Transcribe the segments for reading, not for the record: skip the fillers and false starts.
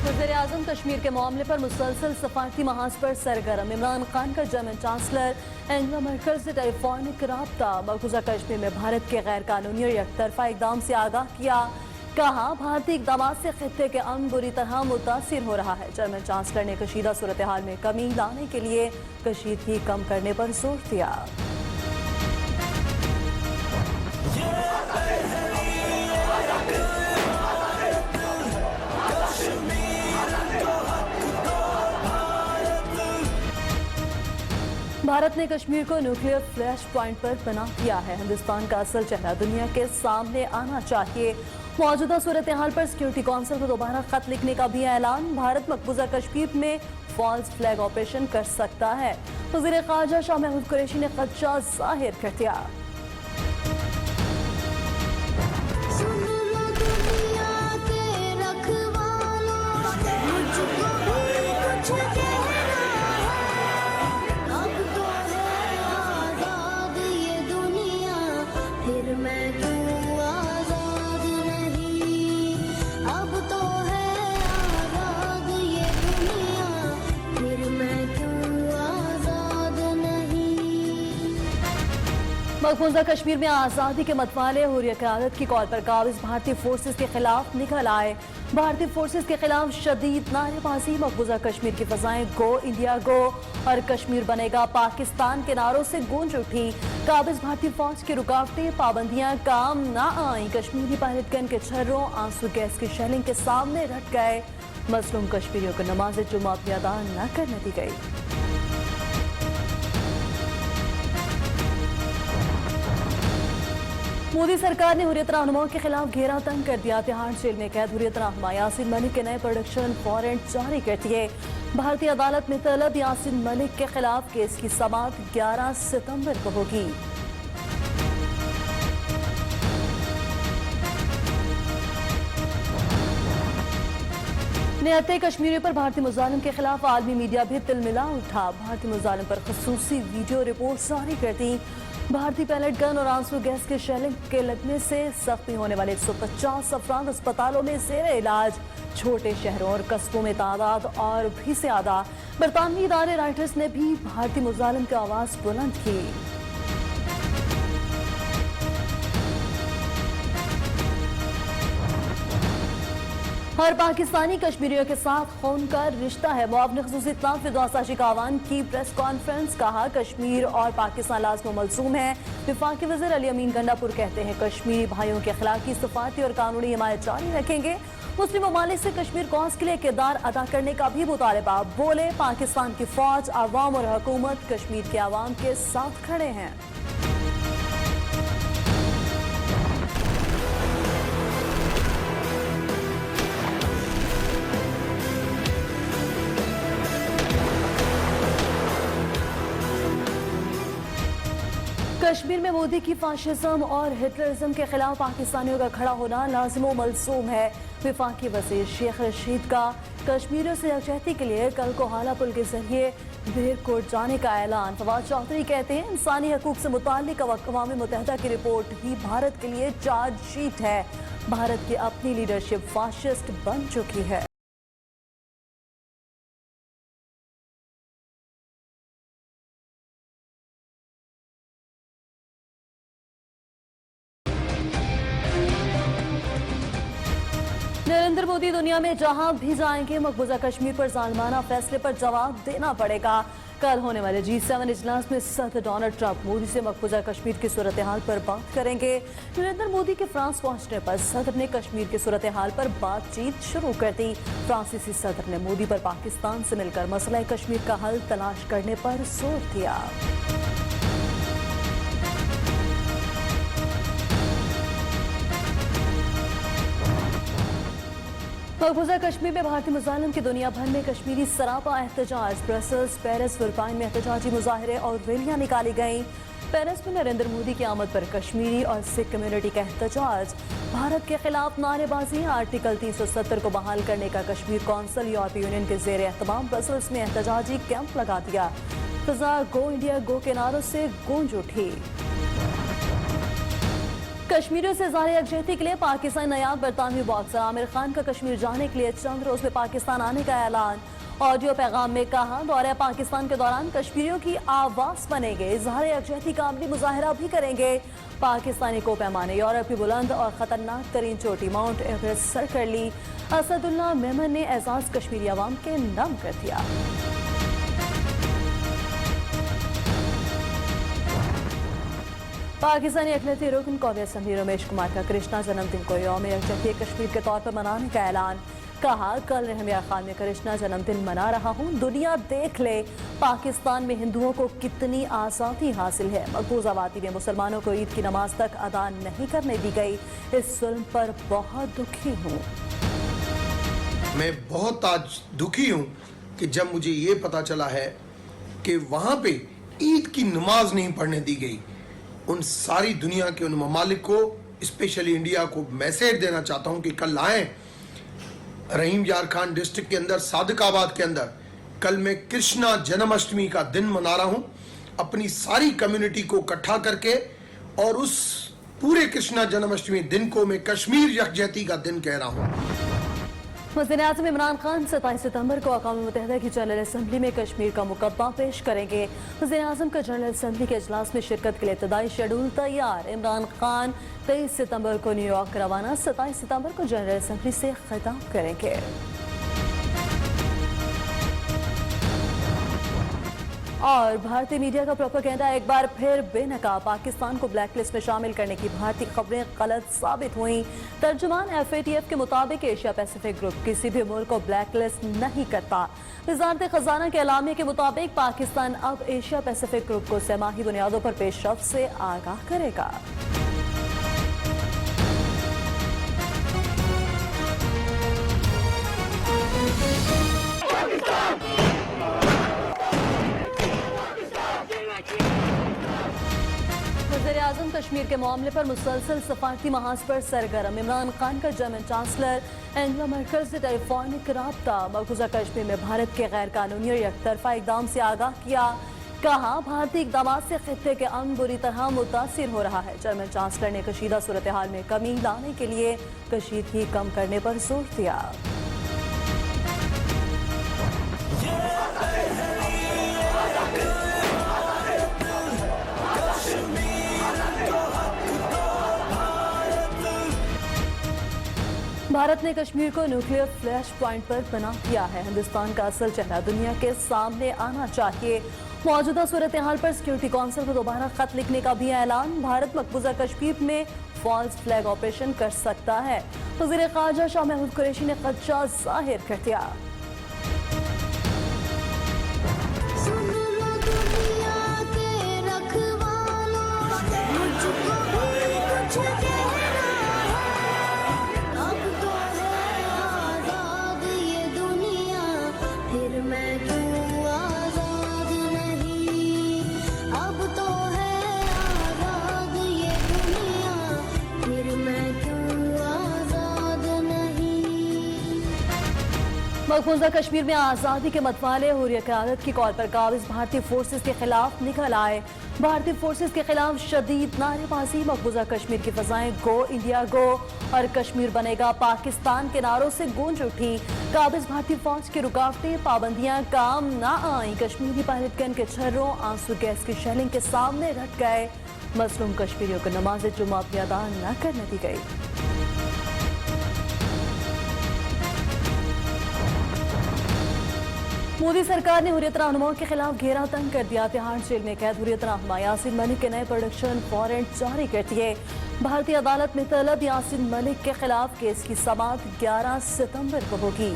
वज़ीर-ए-आज़म कश्मीर के मामले पर मुसलसल सफारती महाज पर सरगर्म। इमरान खान का जर्मन चांसलर एंगेला मर्केल से टेलीफोनिक राब्ता। मकबूजा कश्मीर में भारत के गैर कानूनी और एकतरफा इकदाम से आगाह किया। कहा भारतीय इकदाम से खित्ते के अमन बुरी तरह मुतासिर हो रहा है। जर्मन चांसलर ने कशीदा सूरत हाल में कमी लाने के लिए कशीदगी कम करने पर जोर दिया। भारत ने कश्मीर को न्यूक्लियर फ्लैश पॉइंट पर बना दिया है। हिंदुस्तान का असल चेहरा दुनिया के सामने आना चाहिए। मौजूदा सूरत हाल पर सिक्योरिटी काउंसिल को दोबारा खत लिखने का भी ऐलान। भारत मकबूजा कश्मीर में फॉल्स फ्लैग ऑपरेशन कर सकता है। वज़ीर ख़ारजा शाह महमूद कुरैशी ने खदशा जाहिर कर दिया। मकबूजा कश्मीर में आज़ादी के मतवाले हुर्रियत क़यादत की कॉल पर काबिज भारतीय फोर्सेस के खिलाफ निकल आए। भारतीय फोर्सेस के खिलाफ शदीद नारेबाजी। मकबूजा कश्मीर की फजाएं गो इंडिया गो और कश्मीर बनेगा पाकिस्तान के नारों से गूंज उठी। काबिज भारतीय फौज की रुकावटें पाबंदियां काम न आई। कश्मीरी पायलट गन के छर्रों आंसू गैस की शेलिंग के सामने रट गए। मजलूम कश्मीरियों को नमाज जुमा भी अदा न करने दी गई। मोदी सरकार ने हुर्रियत रहनुमाओं के खिलाफ घेरा तंग कर दिया। तिहाड़ जेल में कैद हुर्रियत रहनुमा यासीन मलिक के नए प्रोडक्शन वारंट जारी कर दिए। भारतीय अदालत में तलब यासीन मलिक के खिलाफ केस की समाअत 11 सितंबर को होगी। निहत्ते कश्मीरियों पर भारतीय मुजालिम के खिलाफ आलमी मीडिया भी तिलमिला उठा। भारतीय मुजालिम पर खसूसी वीडियो रिपोर्ट जारी कर दी। भारतीय पैलेट गन और आंसू गैस के शेलिंग के लगने से जख्मी होने वाले 150 अफराद अस्पतालों में ज़ेर इलाज। छोटे शहरों और कस्बों में तादाद और भी ज्यादा। बरतानवी इदारे राइटर्स ने भी भारतीय मुजालिम की आवाज बुलंद की। हर पाकिस्तानी कश्मीरियों के साथ खून का रिश्ता है। मुआविन ख़ुसूसी इत्तलात फिरदौस आशिक आवान की प्रेस कॉन्फ्रेंस। कहा कश्मीर और पाकिस्तान लाज़िम मलज़ूम है। वफाकी वज़ीर अली अमीन गंडापुर कहते हैं कश्मीरी भाइयों के अखलाकी सफारती और कानूनी हिमायत जारी रखेंगे। मुस्लिम ममालिक से कश्मीर कौस के लिए किरदार अदा करने का भी मुतालबा। बोले पाकिस्तान की फौज आवाम और हुकूमत कश्मीर के आवाम के साथ खड़े हैं। कश्मीर में मोदी की फाशिज्म और हिटलरिज्म के खिलाफ पाकिस्तानियों का खड़ा होना लाजिम मलसूम है। वफाकी वज़ीर शेख रशीद का कश्मीरियों से यकजहती के लिए कल को हाला पुल के जरिए बेरकोट जाने का ऐलान। फवाद चौधरी कहते हैं इंसानी हकूक से मुताल्लिक अक़वाम मुत्तहिदा की रिपोर्ट ही भारत के लिए चार्जशीट है। भारत की अपनी लीडरशिप फाशिस्ट बन चुकी है। नरेंद्र मोदी दुनिया में जहां भी जाएंगे मकबूजा कश्मीर पर जालिमाना फैसले पर जवाब देना पड़ेगा। कल होने वाले G7 इजलास में सदर डोनाल्ड ट्रंप मोदी से मकबूजा कश्मीर की सूरत हाल पर बात करेंगे। नरेंद्र मोदी के फ्रांस पहुंचने पर सदर ने कश्मीर की सूरत हाल पर बातचीत शुरू कर दी। फ्रांसीसी सदर ने मोदी पर पाकिस्तान से मिलकर मसला कश्मीर का हल तलाश करने पर जोर दिया। मकबूजा कश्मीर में भारतीय मुजालिम की दुनिया भर में कश्मीरी सरापा एहतजाज। ब्रसल्स, पेरिस, फिलिपाइन में एहतजाजी मुजाहरे और रैलियां निकाली गईं। पेरिस में नरेंद्र मोदी की आमद पर कश्मीरी और सिख कम्युनिटी का एहतजाज। भारत के खिलाफ नारेबाजी। आर्टिकल 370 को बहाल करने का कश्मीर कौंसिल यूरोपीय यूनियन के जेर एहतमाम ब्रसल्स में एहतजाजी कैंप लगा दिया। फिजा गो इंडिया गो के नारों से गूंज उठी। कश्मीरियों से इज़हार यकजहती के लिए पाकिस्तानी नायाब बरतानवी बॉक्सर आमिर खान का कश्मीर जाने के लिए चंद रोज में पाकिस्तान आने का ऐलान। ऑडियो पैगाम में कहा, दौरे पाकिस्तान के दौरान कश्मीरियों की आवाज बनेंगे, इज़हार यकजहती का अमली मुजाहरा भी करेंगे। पाकिस्तानी को पैमाने यूरोप की बुलंद और खतरनाक तरीन चोटी माउंट एवरेस्ट सर कर ली। असदुल्ला मेमन ने एजाज कश्मीरी अवाम के नाम कर दिया। पाकिस्तानी अखिलती रुकन कौमी असम्बली रमेश कुमार का कृष्णा जन्मदिन को यौम यकजहती कश्मीर के तौर पर मनाने का ऐलान। कहा, कल रहमिया खान में कृष्णा जन्मदिन मना रहा हूँ, दुनिया देख ले पाकिस्तान में हिंदुओं को कितनी आज़ादी हासिल है। मकबूजा वादी में मुसलमानों को ईद की नमाज तक अदा नहीं करने दी गई, इस जुल्म पर बहुत दुखी हूँ। मैं बहुत आज दुखी हूँ कि जब मुझे ये पता चला है कि वहाँ पे ईद की नमाज नहीं पढ़ने दी गई। उन सारी दुनिया के उन ममालिक को, स्पेशली इंडिया को मैसेज देना चाहता हूँ कि कल आए रहीम यार खान डिस्ट्रिक्ट के अंदर सादिकाबाद के अंदर कल मैं कृष्णा जन्माष्टमी का दिन मना रहा हूँ अपनी सारी कम्युनिटी को इकट्ठा करके, और उस पूरे कृष्णा जन्माष्टमी दिन को मैं कश्मीर यकजहती का दिन कह रहा हूँ। वज़ीर-ए-आज़म इमरान खान 27 सितंबर को अक़वाम मुत्तहिदा की जनरल असम्बली में कश्मीर का मुकदमा पेश करेंगे। वज़ीर-ए-आज़म का जनरल असम्बली के इजलास में शिरकत के लिए इब्तदाई शेड्यूल तैयार। इमरान खान 23 सितंबर को न्यूयॉर्क रवाना, 27 सितंबर को जनरल असम्बली से खिताब करेंगे। और भारतीय मीडिया का प्रोपेगेंडा एक बार फिर बेनकाब, पाकिस्तान को ब्लैकलिस्ट में शामिल करने की भारतीय खबरें गलत साबित हुई। तर्जुमान FATF के मुताबिक एशिया पैसिफिक ग्रुप किसी भी मुल्क को ब्लैकलिस्ट नहीं करता। वजारत खजाना के एलामिया के मुताबिक पाकिस्तान अब एशिया पैसिफिक ग्रुप को सहमाही बुनियादों पर पेशरफ्त से आगाह करेगा। वज़ीर-ए-आज़म कश्मीर के मामले पर मुसलसल सफारती महाज पर सरगर्म। इमरान खान का जर्मन चांसलर एंगेला मर्केल से टेलीफोनिक राब्ता। मकबूजा कश्मीर में भारत के गैर कानूनी और एकतरफा इकदाम से आगाह किया। कहा, भारतीय इकदाम से खित्ते के अमन बुरी तरह मुतासिर हो रहा है। जर्मन चांसलर ने कशीदा सूरत हाल में कमी लाने के लिए कशीदगी कम करने पर जोर दिया। भारत ने कश्मीर को न्यूक्लियर फ्लैश पॉइंट पर बना दिया है। हिंदुस्तान का असल चेहरा दुनिया के सामने आना चाहिए। मौजूदा सूरत हाल पर सिक्योरिटी काउंसिल को दोबारा खत लिखने का भी ऐलान। भारत मकबूजा कश्मीर में फॉल्स फ्लैग ऑपरेशन कर सकता है। वज़ीर ख़ारजा शाह महमूद कुरैशी ने खदशा जाहिर कर दिया। मकबूजा कश्मीर में आज़ादी के मतवाले हुर्रियत क़यादत की कॉल पर काबिज भारतीय फोर्सेस के खिलाफ निकल आए। भारतीय फोर्सेस के खिलाफ शदीद नारेबाजी। मकबूजा कश्मीर की फजाएं गो इंडिया गो और कश्मीर बनेगा पाकिस्तान के नारों से गूंज उठी। काबिज भारतीय फौज की रुकावटें, पाबंदियां काम न आई। कश्मीरी पायलट गन के छर्रों, आंसू गैस की शेलिंग के सामने रट गए। मजलूम कश्मीरियों को नमाज जुम्मा भी अदा न करने दी गई। मोदी सरकार ने हुर्रियत रहनुमाओं के खिलाफ घेरा तंग कर दिया। तिहाड़ जेल में कैद हुर्रियत रहनुमा यासीन मलिक के नए प्रोडक्शन वारंट जारी कर दिए। भारतीय अदालत में तलब यासीन मलिक के खिलाफ केस की समाअत 11 सितंबर को होगी।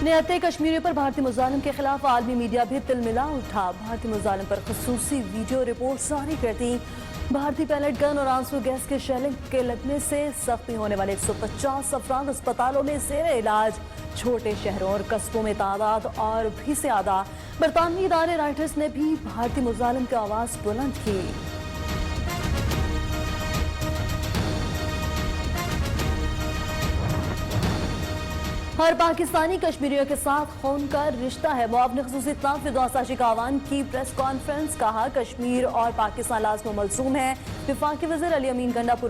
नियत कश्मीरियों पर भारतीय मुजालिम के खिलाफ आलमी मीडिया भी तिलमिला उठा। भारतीय मुजालिम पर खसूसी वीडियो रिपोर्ट जारी कर दी। भारतीय पैलेट गन और आंसू गैस के शेलिंग के लगने से जख्मी होने वाले 150 अफराद अस्पतालों में ज़ेरे इलाज। छोटे शहरों और कस्बों में तादाद और भी ज्यादा। बरतानवी इदारे राइटर्स ने भी भारतीय मुजालिम की आवाज बुलंद की। और पाकिस्तानी कश्मीरियों के साथ खून का रिश्ता है। मुआवने ख़ुसूसी इत्तलाम फिरदौस साशिक आवान की प्रेस कॉन्फ्रेंस, कहा कश्मीर और पाकिस्तान लाज़िम व मलज़ूम है। वफाकी वज़ीर अली अमीन गंडापुर